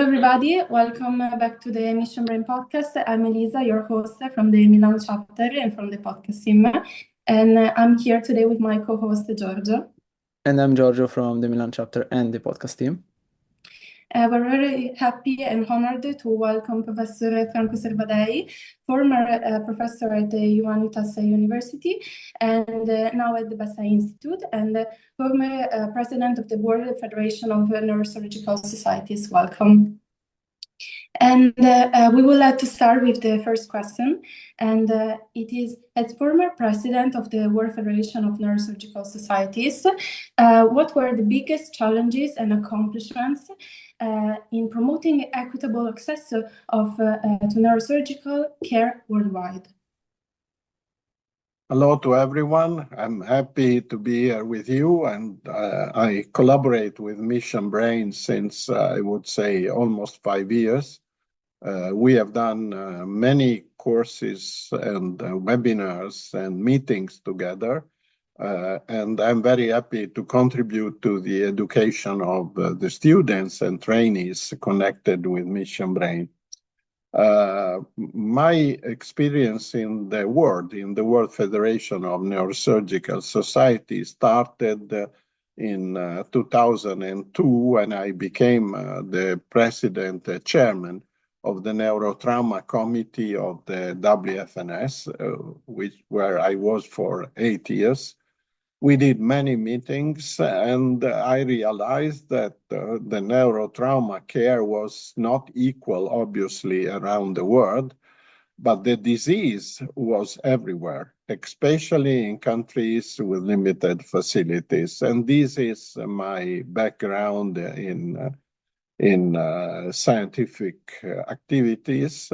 Hello, everybody. Welcome back to the Mission Brain podcast. I'm Elisa, your host from the Milan chapter and from the podcast team. And I'm here today with my co-host, Giorgio. And I'm Giorgio from the Milan chapter and the podcast team. We're very happy and honored to welcome Professor Franco Servadei, former professor at the Humanitas University and now at the Bassa Institute, and former president of the World Federation of Neurosurgical Societies. Welcome. And we would like to start with the first question, and it is, as former president of the World Federation of Neurosurgical Societies, what were the biggest challenges and accomplishments in promoting equitable access to neurosurgical care worldwide? Hello to everyone. I'm happy to be here with you, and I collaborate with Mission Brain since I would say almost 5 years. We have done many courses and webinars and meetings together, and I'm very happy to contribute to the education of the students and trainees connected with Mission Brain. My experience in the World Federation of Neurosurgical Society started in 2002 when I became the president, chairman of the neurotrauma committee of the WFNS, where I was for 8 years. We did many meetings, and I realized that the neurotrauma care was not equal, obviously, around the world, but the disease was everywhere, especially in countries with limited facilities. And this is my background in scientific activities.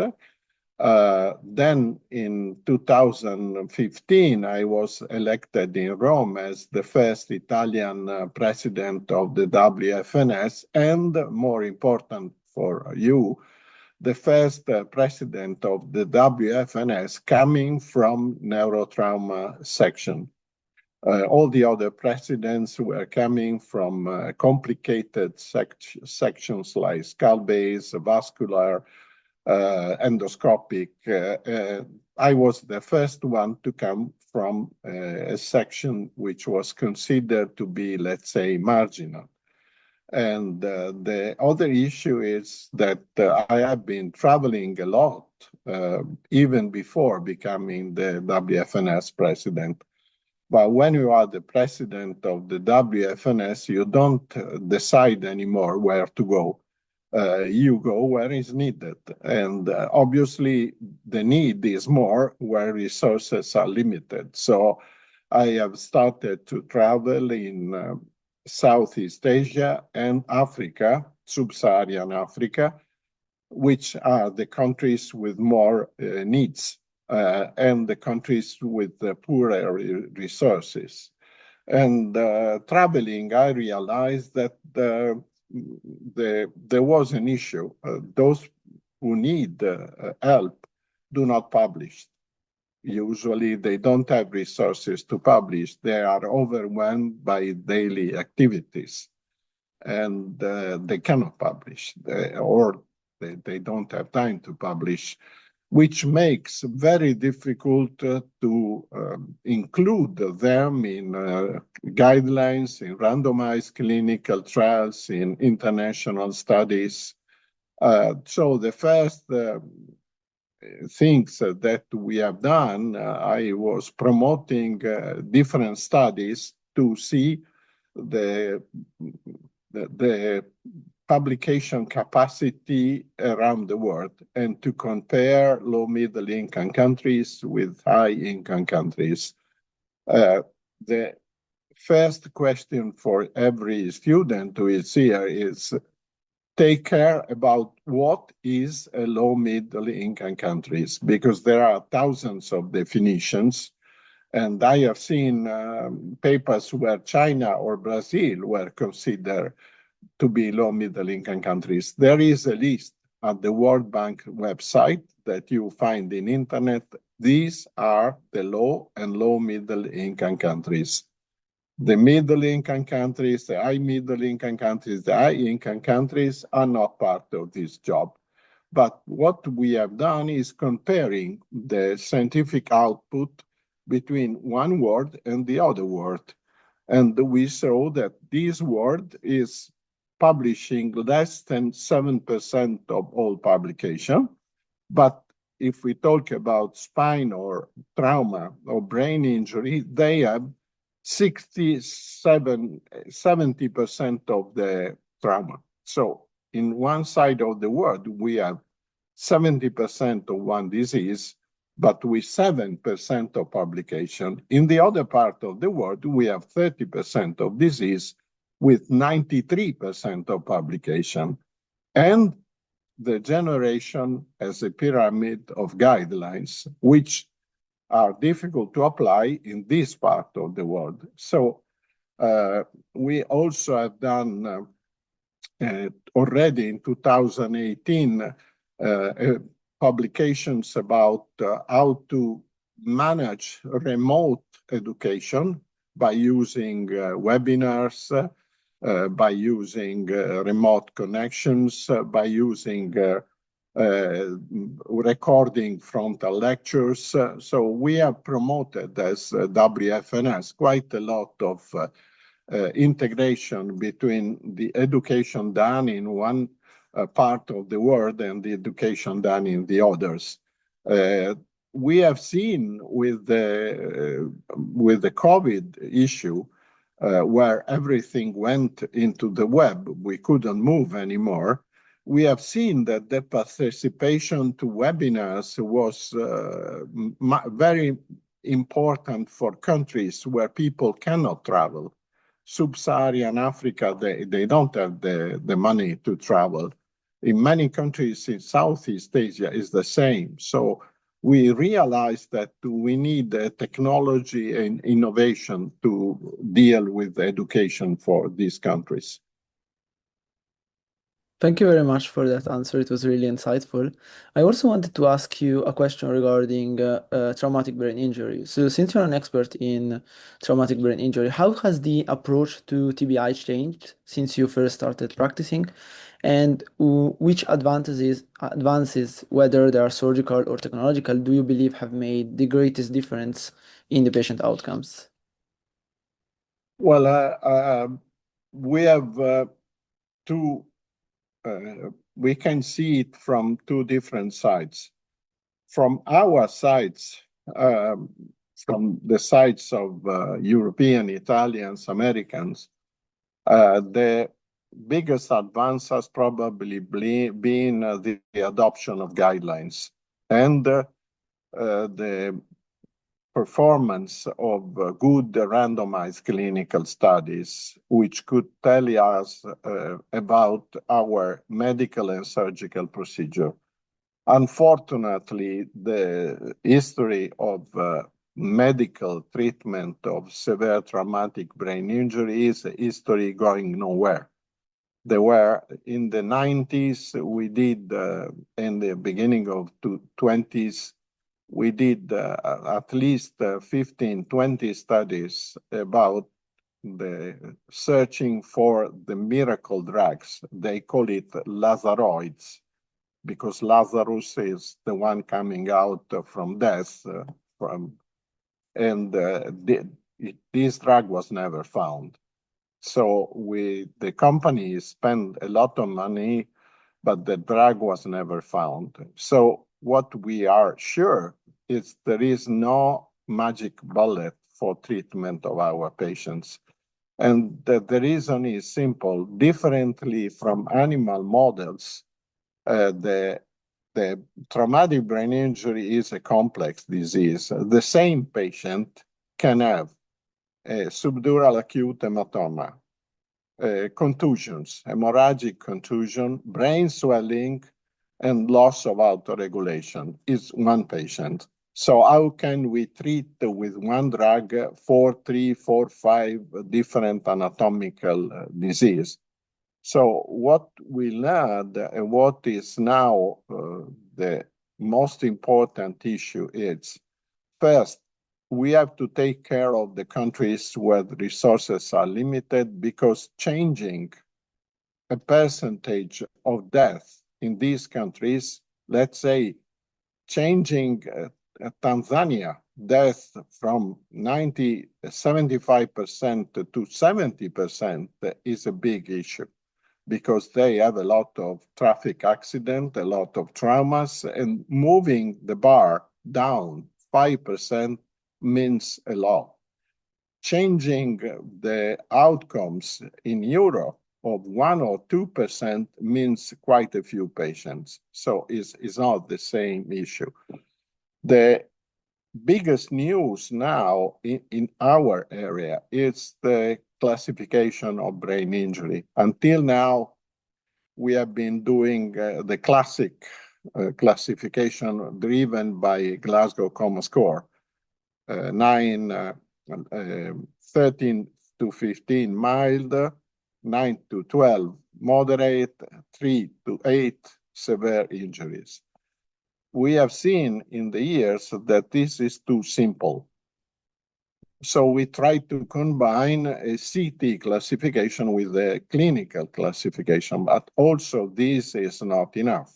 Then in 2015, I was elected in Rome as the first Italian president of the WFNS, and more important for you, the first president of the WFNS coming from neurotrauma section. All the other presidents were coming from complicated sections like skull base, vascular, endoscopic. I was the first one to come from a section which was considered to be, let's say, marginal. And the other issue is that I have been traveling a lot, even before becoming the WFNS president. But when you are the president of the WFNS, you don't decide anymore where to go. You go where is needed. And obviously, the need is more where resources are limited. So I have started to travel in Southeast Asia and Africa, Sub-Saharan Africa, which are the countries with more needs. And the countries with poorer resources. And traveling, I realized that there was an issue. Those who need help do not publish. Usually they don't have resources to publish. They are overwhelmed by daily activities, and they cannot publish, or they don't have time to publish, which makes very difficult to include them in guidelines, in randomized clinical trials, in international studies. So the first things that we have done, I was promoting different studies to see the publication capacity around the world and to compare low middle income countries with high income countries. The first question for every student who is here is take care about what is a low middle income countries, because there are thousands of definitions. And I have seen papers where China or Brazil were considered to be low middle income countries. There is a list at the World Bank website that you find in internet. These are the low and low middle income countries. The middle-income countries, the high middle-income countries, the high-income countries are not part of this job. But what we have done is comparing the scientific output between one word and the other word. And we saw that this word is publishing less than 7% of all publication. But if we talk about spine or trauma or brain injury, they have 70% of the trauma. So in one side of the world, we have 70% of one disease, but with 7% of publication. In the other part of the world, we have 30% of disease with 93% of publication. And the generation as a pyramid of guidelines, which are difficult to apply in this part of the world. So we also have done already in 2018 publications about how to manage remote education by using webinars, by using remote connections, by using recording frontal lectures. So we have promoted as WFNS quite a lot of integration between the education done in one part of the world and the education done in the others. We have seen with the COVID issue, where everything went into the web, we couldn't move anymore. We have seen that the participation to webinars was very important for countries where people cannot travel. Sub-Saharan Africa, they don't have the money to travel. In many countries in Southeast Asia is the same. So we realized that we need technology and innovation to deal with education for these countries. Thank you very much for that answer. It was really insightful. I also wanted to ask you a question regarding traumatic brain injury. So since you're an expert in traumatic brain injury, how has the approach to TBI changed since you first started practicing? And which advances, whether they are surgical or technological, do you believe have made the greatest difference in the patient outcomes? Well, we have we can see it from two different sides. From our sides, from the sides of European, Italians, Americans, the biggest advance has probably been the adoption of guidelines and the performance of good randomized clinical studies, which could tell us about our medical and surgical procedure. Unfortunately, the history of medical treatment of severe traumatic brain injury is a history going nowhere. There were in the 90s, we did, in the beginning of the 20s, we did at least 15, 20 studies about the searching for the miracle drugs. They call it Lazaroids, because Lazarus is the one coming out from death. This drug was never found. So the company spent a lot of money, but the drug was never found. So what we are sure is there is no magic bullet for treatment of our patients. And the reason is simple. Differently from animal models, the traumatic brain injury is a complex disease. The same patient can have a subdural acute hematoma, contusions, hemorrhagic contusion, brain swelling, and loss of autoregulation is one patient. So how can we treat with one drug 3, 4, 5 different anatomical disease? So what we learned and what is now the most important issue is, first, we have to take care of the countries where the resources are limited, because changing a percentage of death in these countries, let's say changing Tanzania death from 75% to 70% is a big issue, because they have a lot of traffic accident, a lot of traumas, and moving the bar down 5% means a lot. Changing the outcomes in Europe of 1 or 2% means quite a few patients. So it's not the same issue. The biggest news now in our area is the classification of brain injury. Until now, we have been doing the classic classification driven by Glasgow Coma Score, 13 to 15 mild, 9 to 12 moderate, 3 to 8 severe injuries. We have seen in the years that this is too simple. So we try to combine a CT classification with a clinical classification, but also this is not enough.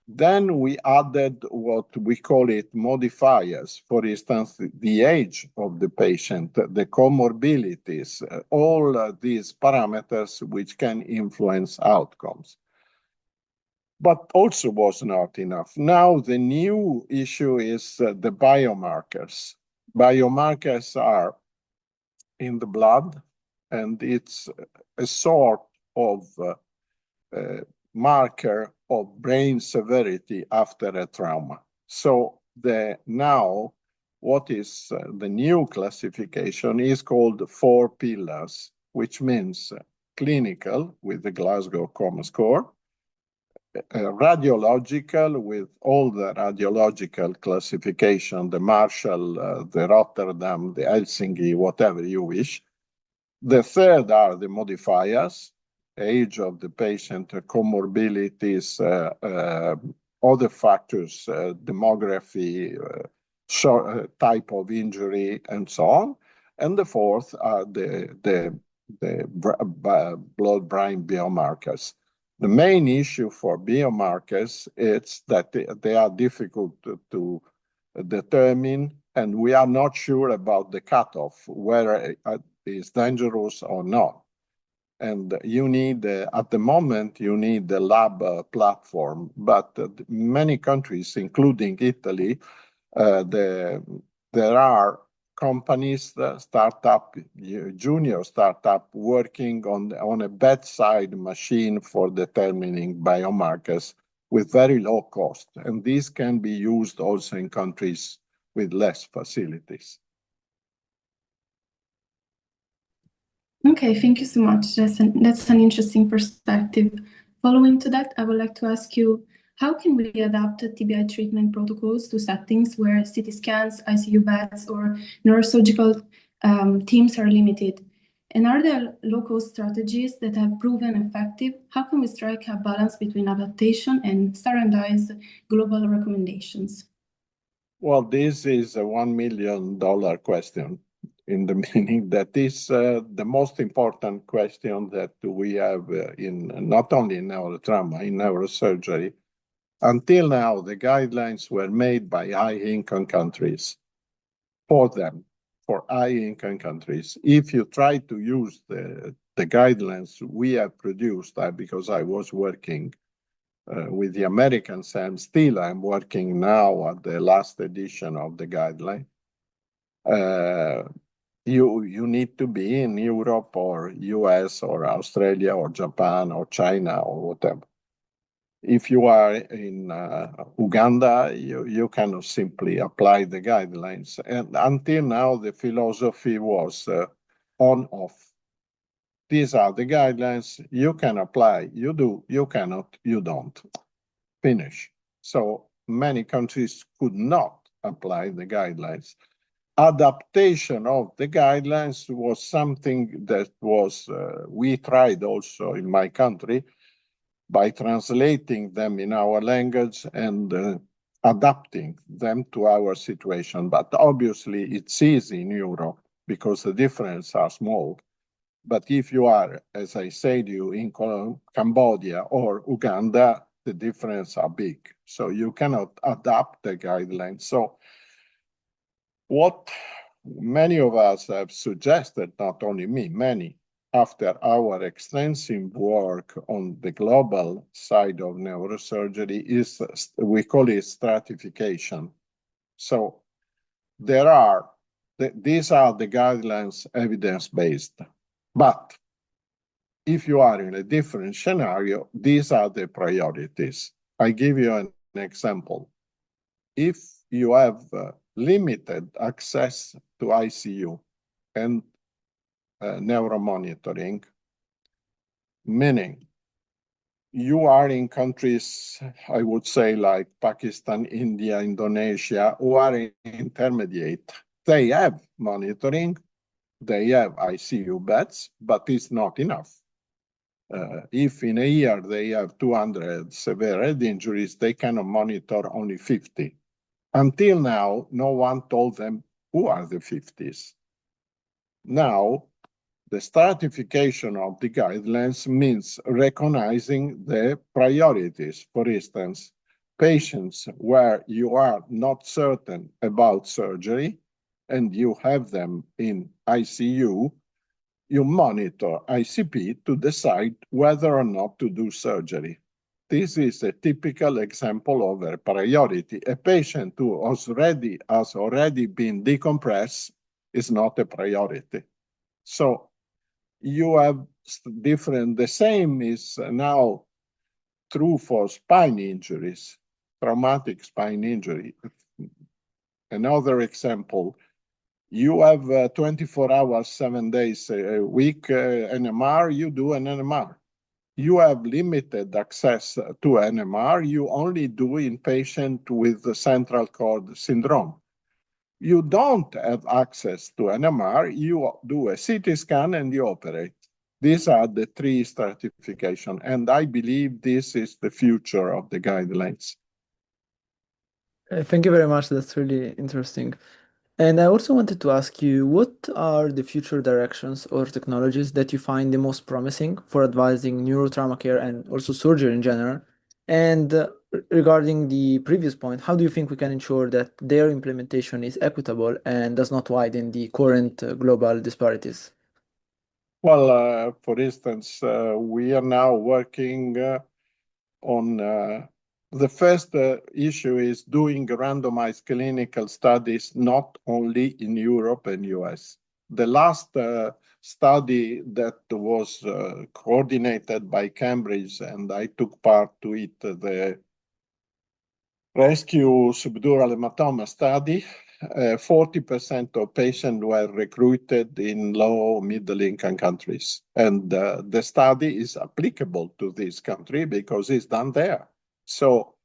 Then we added what we call it modifiers. For instance, the age of the patient, the comorbidities, all these parameters which can influence outcomes. But also was not enough. Now the new issue is the biomarkers. Biomarkers are in the blood, and it's a sort of marker of brain severity after a trauma. So now what is the new classification is called 4 pillars, which means clinical with the Glasgow Coma Score, radiological with all the radiological classification, the Marshall, the Rotterdam, the Helsinki, whatever you wish. The third are the modifiers, age of the patient, comorbidities, other factors, demography, type of injury, and so on. And the fourth are the blood-brain biomarkers. The main issue for biomarkers is that they are difficult to determine, and we are not sure about the cutoff, whether it is dangerous or not. And you need, at the moment, you need the lab platform, but many countries, including Italy, there are companies, startup, junior startup, working on a bedside machine for determining biomarkers with very low cost. And these can be used also in countries with less facilities. Okay, thank you so much. That's an interesting perspective. Following to that, I would like to ask you, how can we adapt TBI treatment protocols to settings where CT scans, ICU beds, or neurosurgical teams are limited? And are there local strategies that have proven effective? How can we strike a balance between adaptation and standardized global recommendations? Well, this is a $1 million question, in the meaning that is the most important question that we have in not only in neurotrauma, in neurosurgery. Until now, the guidelines were made by high-income countries for them, for high-income countries. If you try to use the guidelines we have produced, because I was working with the Americans, and still I'm working now at the last edition of the guideline, you need to be in Europe or US or Australia or Japan or China or whatever. If you are in Uganda, you cannot simply apply the guidelines. And until now, the philosophy was on-off. These are the guidelines. You can apply. You do. You cannot. You don't. Finish. So many countries could not apply the guidelines. Adaptation of the guidelines was something that was, we tried also in my country, by translating them in our language and adapting them to our situation. But obviously, it's easy in Europe because the differences are small. But if you are, as I said, you in Cambodia or Uganda, the differences are big. So you cannot adapt the guidelines. So what many of us have suggested, not only me, many, after our extensive work on the global side of neurosurgery is, we call it stratification. So these are the guidelines evidence-based. But if you are in a different scenario, these are the priorities. I give you an example. If you have limited access to ICU and neuromonitoring, meaning you are in countries, I would say, like Pakistan, India, Indonesia, who are intermediate. They have monitoring, they have ICU beds, but it's not enough. If in a year they have 200 severe head injuries, they cannot monitor only 50. Until now, no one told them who are the 50s. Now, the stratification of the guidelines means recognizing the priorities. For instance, patients where you are not certain about surgery and you have them in ICU, you monitor ICP to decide whether or not to do surgery. This is a typical example of a priority. A patient who has already been decompressed is not a priority. So you have different, the same is now true for spine injuries, traumatic spine injury. Another example, you have 24 hours, 7 days a week NMR, you do an NMR. You have limited access to NMR, you only do in patient with the central cord syndrome. You don't have access to NMR, you do a CT scan and you operate. These are the three stratification, and I believe this is the future of the guidelines. Thank you very much. That's really interesting. And I also wanted to ask you, what are the future directions or technologies that you find the most promising for advising neurotrauma care and also surgery in general? And regarding the previous point, how do you think we can ensure that their implementation is equitable and does not widen the current global disparities? Well, for instance, we are now working on the first issue is doing randomized clinical studies not only in Europe and US. The last study that was coordinated by Cambridge, and I took part to it, the rescue subdural hematoma study, 40% of patients were recruited in low middle income countries. And the study is applicable to this country because it's done there. So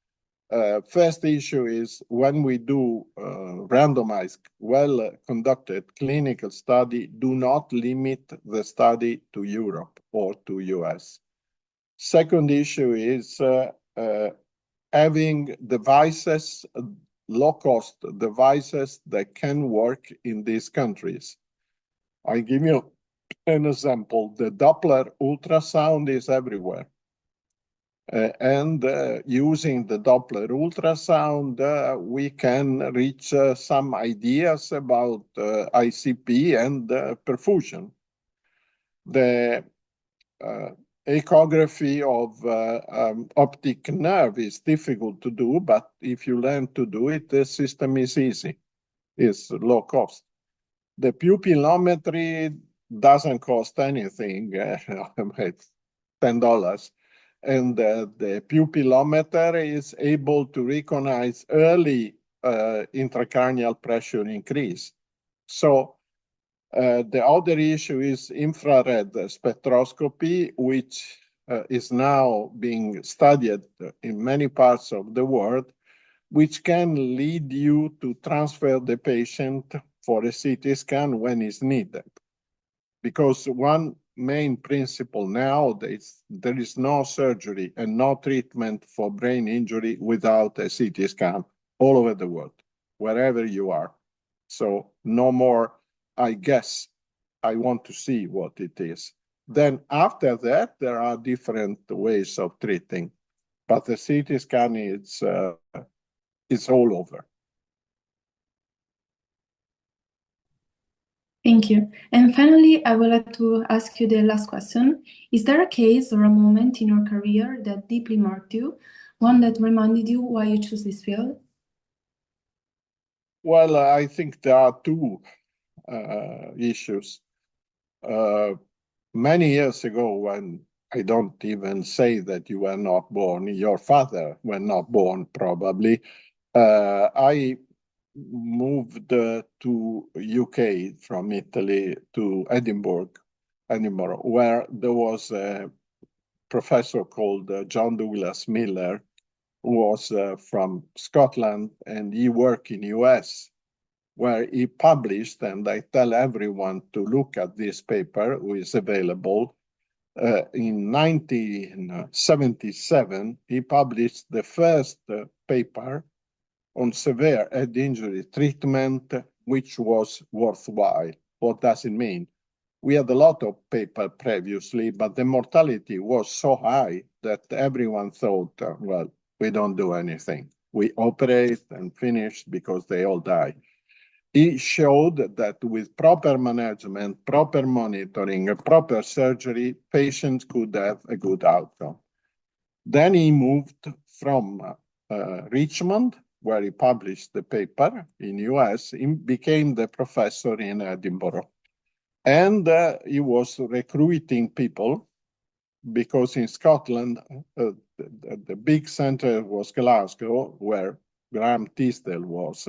first issue is when we do randomized, well-conducted clinical study, do not limit the study to Europe or to US. Second issue is having devices, low-cost devices that can work in these countries. I give you an example. The Doppler ultrasound is everywhere. And using the Doppler ultrasound, we can reach some ideas about ICP and perfusion. The echography of optic nerve is difficult to do, but if you learn to do it, the system is easy. It's low cost. The pupillometry doesn't cost anything, it's $10. And the pupillometer is able to recognize early intracranial pressure increase. So the other issue is infrared spectroscopy, which is now being studied in many parts of the world, which can lead you to transfer the patient for a CT scan when it's needed. Because one main principle now is there is no surgery and no treatment for brain injury without a CT scan. all over the world, wherever you are. So no more, I guess, I want to see what it is. Then after that, there are different ways of treating, but the CT scan is all over. Thank you. And finally, I would like to ask you the last question. Is there a case or a moment in your career that deeply marked you, one that reminded you why you chose this field? Well, I think there are two issues. Many years ago, when I don't even say that you were not born, your father were not born probably, I moved to UK from Italy to Edinburgh, where there was a professor called John Douglas Miller, who was from Scotland, and he worked in US, where he published, and I tell everyone to look at this paper, which is available. In 1977, he published the first paper on severe head injury treatment, which was worthwhile. What does it mean? We had a lot of paper previously, but the mortality was so high that everyone thought, well, we don't do anything. We operate and finish because they all die. He showed that with proper management, proper monitoring, proper surgery, patients could have a good outcome. Then he moved from Richmond, where he published the paper in US, he became the professor in Edinburgh. And he was recruiting people because in Scotland, the big center was Glasgow, where Graham Tisdale was.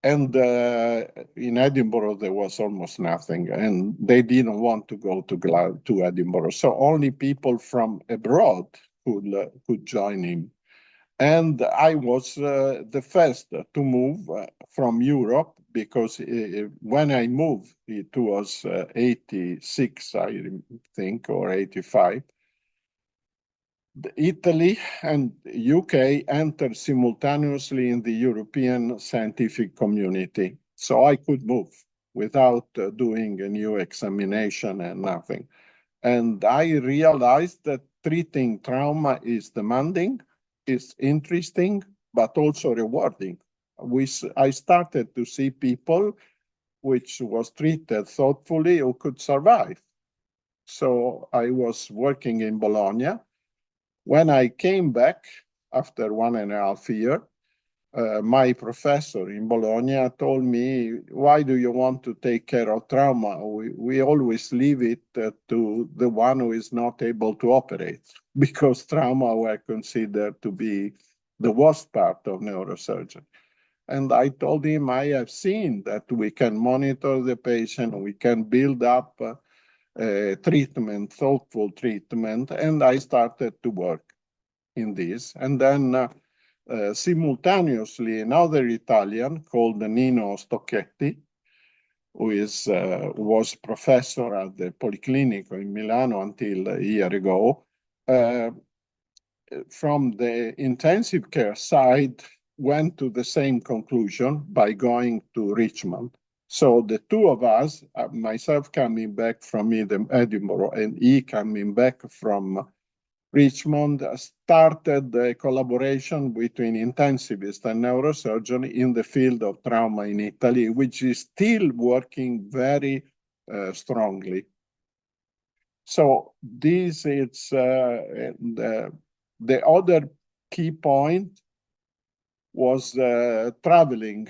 And in Edinburgh, there was almost nothing, and they didn't want to go to Edinburgh. So only people from abroad could join him. And I was the first to move from Europe, because when I moved, it was 86, I think, or 85. Italy and UK entered simultaneously in the European scientific community. So I could move without doing a new examination and nothing. And I realized that treating trauma is demanding, is interesting, but also rewarding. I started to see people which was treated thoughtfully who could survive. So I was working in Bologna. When I came back after 1.5 years, my professor in Bologna told me, why do you want to take care of trauma? We always leave it to the one who is not able to operate, because trauma were considered to be the worst part of neurosurgery. And I told him, I have seen that we can monitor the patient, we can build up treatment, thoughtful treatment, and I started to work in this. And then simultaneously, another Italian called Nino Stocchetti, who was professor at the Policlinico in Milano until a year ago, from the intensive care side, went to the same conclusion by going to Richmond. So the two of us, myself coming back from Edinburgh and he coming back from Richmond, started a collaboration between intensivists and neurosurgeon in the field of trauma in Italy, which is still working very strongly. So this is the other key point was traveling.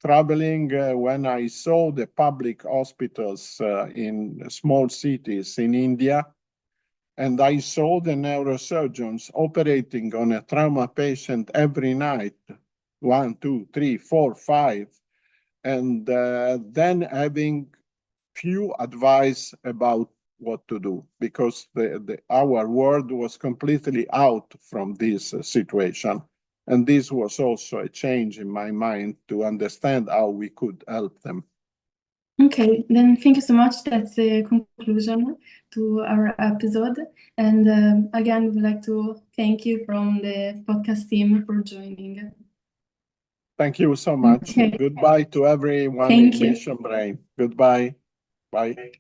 When I saw the public hospitals in small cities in India, and I saw the neurosurgeons operating on a trauma patient every night, 1, 2, 3, 4, 5, and then having few advice about what to do, because our world was completely out from this situation. And this was also a change in my mind to understand how we could help them. Okay, then thank you so much. That's the conclusion to our episode. And again, we'd like to thank you from the podcast team for joining. Thank you so much. Okay. Goodbye to everyone Thank in you. Mission Brain. Goodbye. Bye.